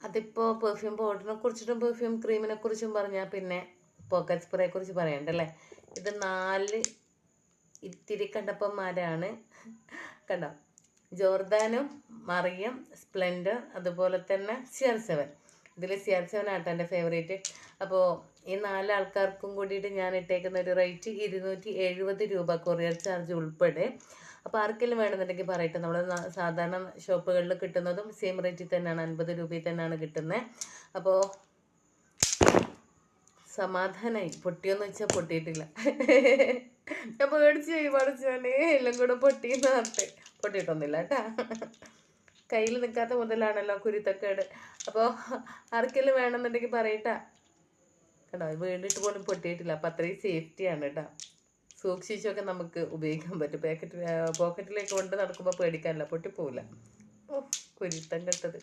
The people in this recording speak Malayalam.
അതിപ്പോൾ പെർഫ്യൂം പൗഡറിനെ കുറിച്ചിട്ടും പെർഫ്യൂം ക്രീമിനെ കുറിച്ചും പറഞ്ഞാൽ പിന്നെ പോക്കറ്റ് സ്പ്രേയെ കുറിച്ച് പറയണ്ടല്ലേ. ഇത് 4 ഇത്തിരി കണ്ടപ്പന്മാരാണ്. കണ്ടോ, ജോർദാനും മറിയം, സ്പ്ലെൻഡർ, അതുപോലെ തന്നെ CR7. ഇതിൽ CR7 ആട്ടോ എൻ്റെ ഫേവറേറ്റ്. അപ്പോൾ ഈ 4 ആൾക്കാർക്കും കൂടിയിട്ട് ഞാൻ ഇട്ടേക്കുന്ന ഒരു റേറ്റ് 270 രൂപ, കൊറിയർ ചാർജ് ഉൾപ്പെടെ. അപ്പോൾ ആർക്കെങ്കിലും വേണമെന്നുണ്ടെങ്കിൽ പറയട്ടെ. നമ്മൾ സാധാരണ ഷോപ്പുകളിൽ കിട്ടുന്നതും സെയിം റേറ്റിൽ തന്നെയാണ്, 50 രൂപയിൽ തന്നെയാണ് കിട്ടുന്നത്. അപ്പോൾ സമാധാനമായി. പൊട്ടിയെന്ന് വെച്ചാൽ പൊട്ടിയിട്ടില്ല. ഞാൻ പേടിച്ച് പോയി, പഠിച്ചാലേ എല്ലാം കൂടെ പൊട്ടിയെന്ന് പറഞ്ഞിട്ട്. പൊട്ടിയിട്ടൊന്നുമില്ല കേട്ടാ. കയ്യിൽ നിൽക്കാത്ത മുതലാണല്ലോ കുരുത്തക്കേട്. അപ്പോൾ ആർക്കെങ്കിലും വേണമെന്നുണ്ടെങ്കിൽ പറയട്ടാ. കേട്ടോ, വീണിട്ട് പോലും പൊട്ടിയിട്ടില്ല. അപ്പം അത്രയും സേഫ്റ്റിയാണ് കേട്ടോ. സൂക്ഷിച്ചൊക്കെ നമുക്ക് ഉപയോഗിക്കാൻ പറ്റും. പോക്കറ്റിലേക്ക് കൊണ്ട് നടക്കുമ്പോൾ പേടിക്കാനില്ല, പൊട്ടിപ്പോവില്ല. ഓ, കുരുത്തം കെട്ടത്.